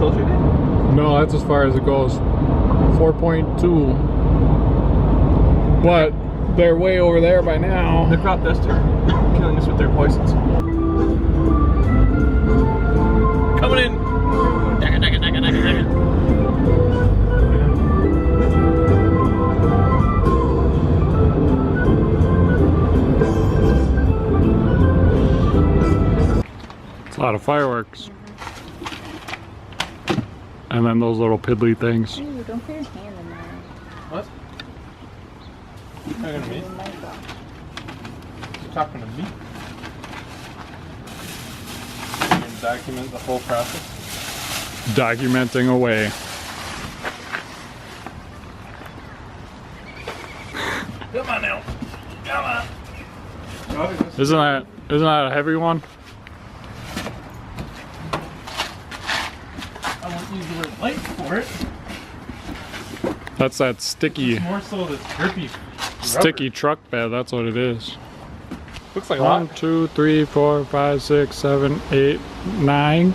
closer, dude? No, that's as far as it goes. 4.2. But they're way over there by now. The crop duster killing us with their poisons. Coming in. Dagger, dagger, dagger, dagger, dagger. It's a lot of fireworks. And then those little piddly things. Ooh, don't put your hand in there. What? You're talking to me? You're talking to me? You can document the whole process? Documenting away. Come on now. Come on. Isn't that a heavy one? I won't use the word light for it. That's that sticky, It's more so this grippy sticky truck bed. That's what it is. Looks like a 1, lot. 2, 3, 4, 5, 6, 7, 8, 9,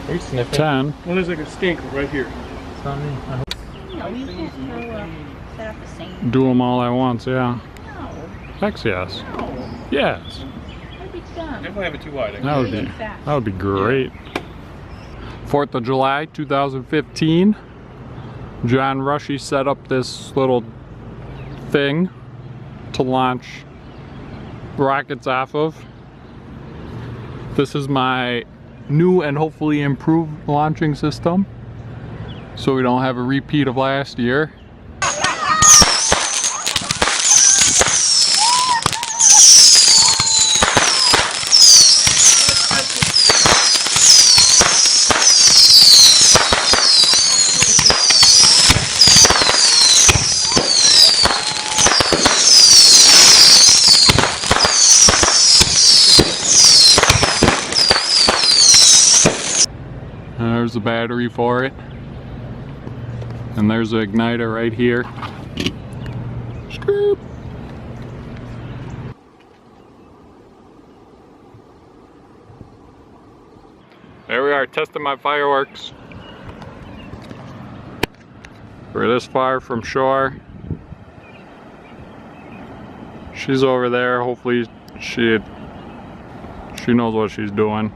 Are you sniffing? 10. Well, there's like a stink right here. It's not me. I hope. No, we can't throw set up the same. Do them all at once, yeah. No, Heck yes. no. Yes. That'd be dumb. Definitely have it too wide. That would be great. 4th of July 2015. John Rushy set up this little thing to launch rockets off of. This is my new and hopefully improved launching system, so we don't have a repeat of last year. There's the battery for it. And there's the igniter right here. Scoop. There we are, testing my fireworks. We're this far from shore. She's over there. Hopefully she knows what she's doing.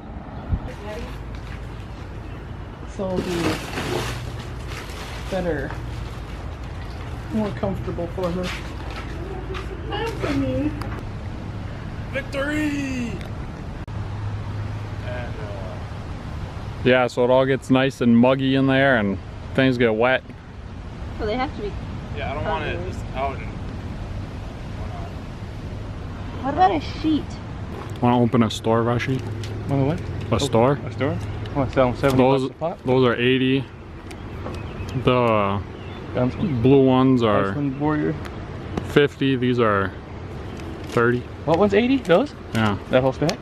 So it'll be better, more comfortable for her. Victory! And, Yeah, so it all gets nice and muggy in there and things get wet. Well, they have to be. yeah, I don't want it just out and. What about a sheet? Want to open a store, Rushy? What? A store? A store? I want to sell them 70 bucks a pop. Those are 80. The Gunsman. blue ones are Gunsman Warrior. 50. These are 30. What one's 80? Those? Yeah, That whole stack?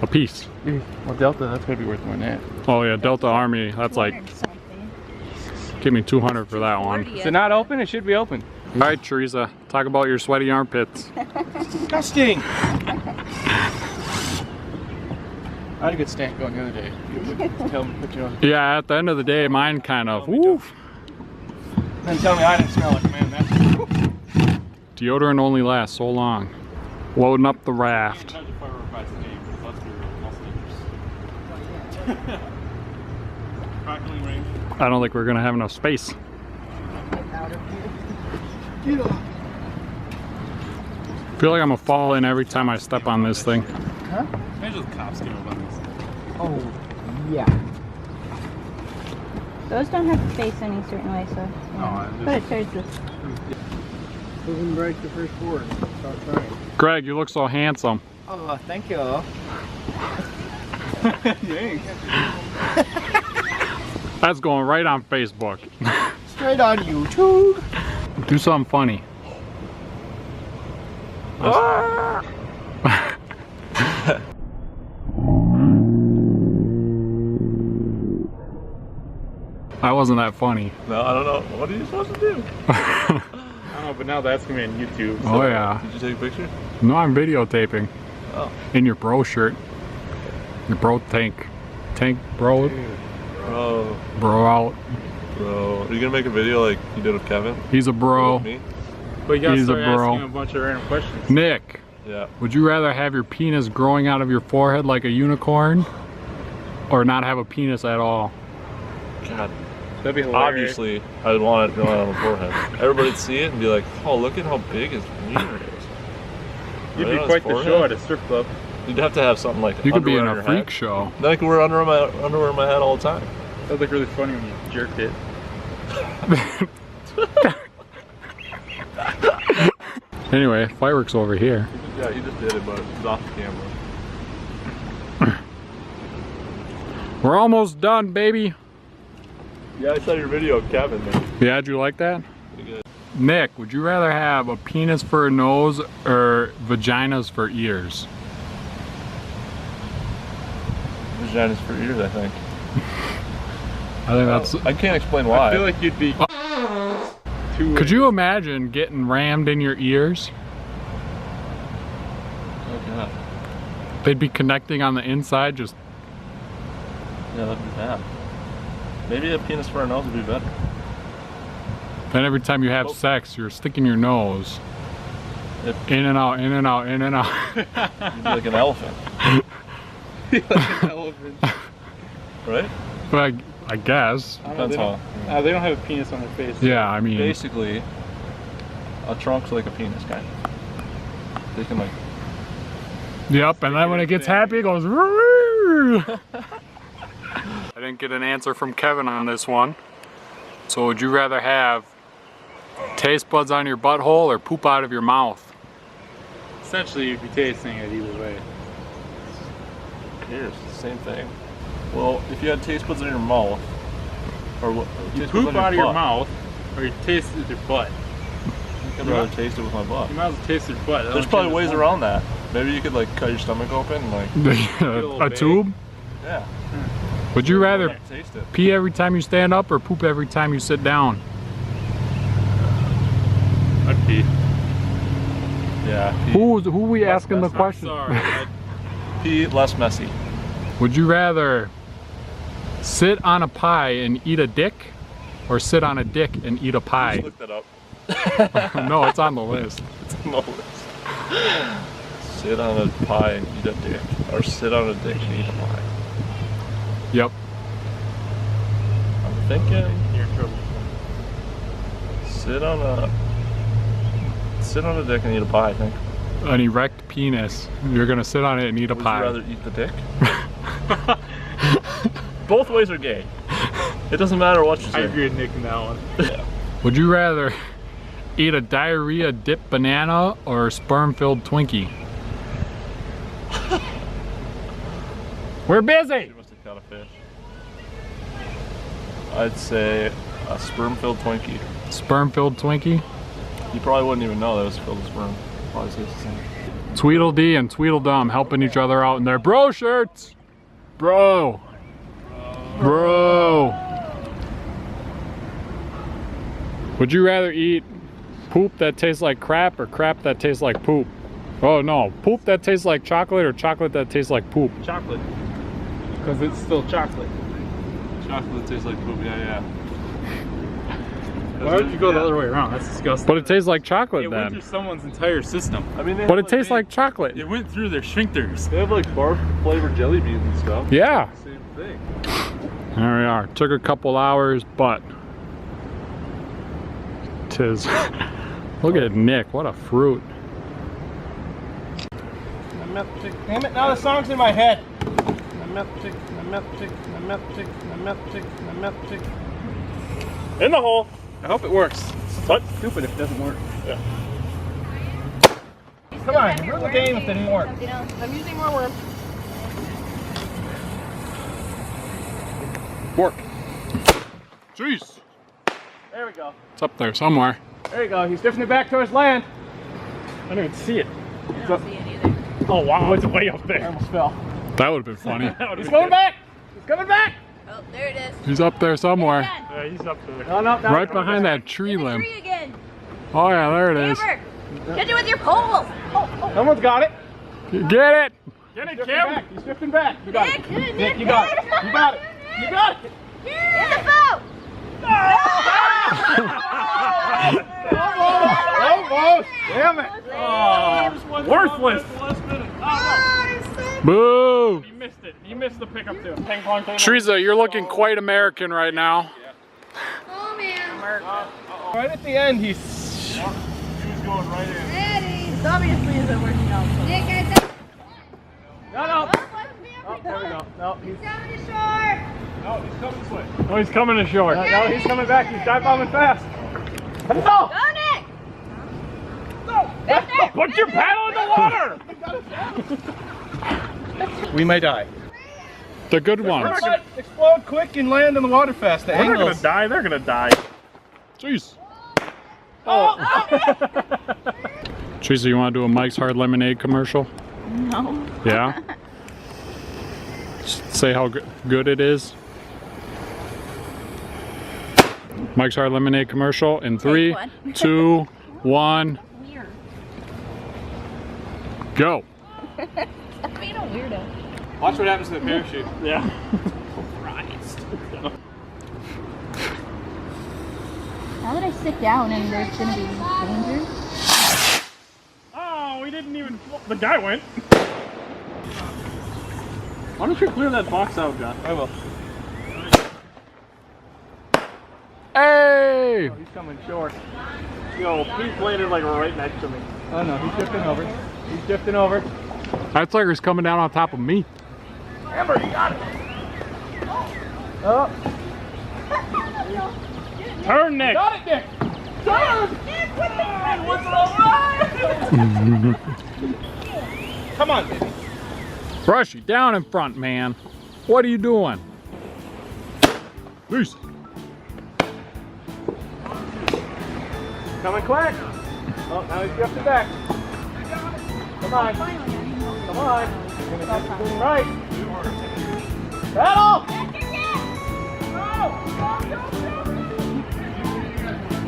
a piece. Well, Delta, that's gotta be worth more than that. Oh yeah, Delta Army. That's like, 200 something. give me 200 for that one. 40 Is it not open? It should be open. All right, Teresa, talk about your sweaty armpits. Disgusting! I had a good stank going the other day. Tell me to put you on. Yeah, at the end of the day, mine kind of. Woof. Then tell me I didn't smell like a man. That's Deodorant only lasts so long. Loading up the raft. I don't think we're gonna have enough space. Get off. I feel like I'm gonna fall in every time I step on this thing. Huh? Imagine the cops came up on this. Oh, yeah. Those don't have to face any certain way, so No, yeah. I Put it towards this. Doesn't break the first board. Stop trying. Greg, you look so handsome. Oh, thank you. Yank. That's going right on Facebook. Straight on YouTube. Do something funny. That wasn't that funny. No, I don't know. What are you supposed to do? I don't know, but now that's gonna be on YouTube. So. Oh yeah. Did you take a picture? No, I'm videotaping. Oh. In your bro shirt. Your bro tank. Tank bro. Bro. Bro out. Bro. Are you gonna make a video like you did with Kevin? He's a bro. With me? But you gotta He's a start bro. asking him a bunch of random questions. Nick, Yeah. would you rather have your penis growing out of your forehead like a unicorn, or not have a penis at all? God. That'd be hilarious. Obviously, I'd want it going on my forehead. Everybody'd see it and be like, "Oh, look at how big his wiener is." You'd Right be on quite his the show forehead? at a strip club. You'd have to have something like You could be in underwear a on freak your head. show. Then I could wear underwear in my head all the time. That'd look really funny when you jerked it. Anyway, fireworks over here. Yeah, you just did it, but it's off the camera. We're almost done, baby. Yeah, I saw your video of Kevin. Man. Yeah, did you like that? Pretty good. Nick, would you rather have a penis for a nose or vaginas for ears? Vaginas for ears, I think. I think that's... I can't explain why. I feel like you'd be too. Could you imagine getting rammed in your ears? Oh god. They'd be connecting on the inside, just... Yeah, that'd be bad. Maybe a penis for a nose would be better. Then every time you have sex, you're sticking your nose If in and out, in and out, in and out. you'd be like an elephant, like an elephant. right? But I guess. I don't know, Depends how. they don't have a penis on their face. Yeah, I mean... Basically, a trunk's like a penis, kind of. They can like. Yep, and then when it gets happy, it goes... I didn't get an answer from Kevin on this one. So would you rather have taste buds on your butthole or poop out of your mouth? Essentially, you'd be tasting it either way. Here's the same thing. Well, if you had taste buds in your mouth, or what? You taste buds poop on out of your butt, mouth, or you taste it with your butt. I'd rather taste it with my butt. You might as well taste your butt. There's probably ways around that. Maybe you could like cut your stomach open and like. A tube? Yeah. Would you rather Taste it. pee every time you stand up or poop every time you sit down? I'd pee. Yeah. Pee. Who are we asking the messy. question? Sorry. Pee less messy. Would you rather sit on a pie and eat a dick or sit on a dick and eat a pie? Just look that up. No, it's on the list. It's on the list. Sit on a pie and eat a dick, or sit on a dick and eat a pie. Yep. I'm thinking. You're in trouble. Sit on a dick and eat a pie. I think. An erect penis. You're gonna sit on it and eat a Would pie. you rather eat the dick? Both ways are gay. It doesn't matter what you I say. agree with Nick in that one. Yeah. Would you rather eat a diarrhea dipped banana or a sperm filled Twinkie? We're busy! You must have caught a fish. I'd say a sperm-filled Twinkie. Sperm filled Twinkie? You probably wouldn't even know that it was filled with sperm. Probably tastes the same. Tweedledee and Tweedledum helping each other out in their bro shirts. Bro. Bro. Would you rather eat poop that tastes like crap or crap that tastes like poop? Oh no, poop that tastes like chocolate or chocolate that tastes like poop? Chocolate. Because it's still chocolate. Chocolate tastes like poop. Yeah. Why would you go the other way around? That's disgusting. But it tastes like chocolate It went then. through someone's entire system. I mean, But it tastes like chocolate. It went through their sphincters. They have like barf flavored jelly beans and stuff. Yeah. Same thing. There we are. Took a couple hours, but tis. Look at Nick. What a fruit. Damn it, now the song's in my head. In the hole. I hope it works. What? Stupid if it doesn't work. Yeah. Come on, ruin the game if it didn't work. Something else. I'm using more worm. Work. Jeez. There we go. It's up there somewhere. There you go. He's drifting it back towards land. I don't even see it. I don't see it either. Oh wow, it's way up I there. almost fell. That would have been funny. He's coming back. He's coming back. Oh, there it is. He's up there somewhere. Again. Yeah, he's up there. No, no, no. Right behind that tree In the limb. tree again. Oh yeah, there it is. Amber, catch it with your pole. Someone's got it. Get it! Get it, Kim! He's drifting back. You got Nick, it. Nick, you got it. You got it. You got it. in the boat! Almost. Damn it. Oh, worthless! Boo! You missed it. You missed the pickup too. Ping pong table. Teresa, you're looking quite American right now. Oh man. Right at the end, he's. He was going right in. Eddie. Obviously isn't working out. Nick, I said. No. Oh, There we go. No, he's. coming to shore. No, he's coming this way. Oh, he's coming ashore. No, he's coming back. He's dive bombing fast. Go, Nick. Go. Put your paddle in the water! We may die. The good ones. Explode quick and land in the water fast. The They're not gonna angles. die. They're gonna die. Jeez. Oh! Teresa, you want to do a Mike's Hard Lemonade commercial? No. Yeah? Say how good it is. Mike's Hard Lemonade commercial in 3, one. 2, 1, Weird. go. Stop being a weirdo. Watch what happens to the parachute. Yeah. Now that I sit down and there's gonna be danger. Oh, we didn't even. The guy went. Why don't you clear that box out, John? I will. Hey! He's coming short. Yo, he's landed like right next to me. Oh no, he's drifting over. He's drifting over. That sucker's coming down on top of me. Amber, you got it. Oh, Turn, Nick. got it, Nick. Come on, baby. Brushy, down in front, man. What are you doing? Peace. Coming quick. Oh, now he's drifting back. Come on. Come on. Doing right. Paddle!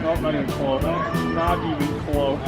Nope, not even close. Not even close.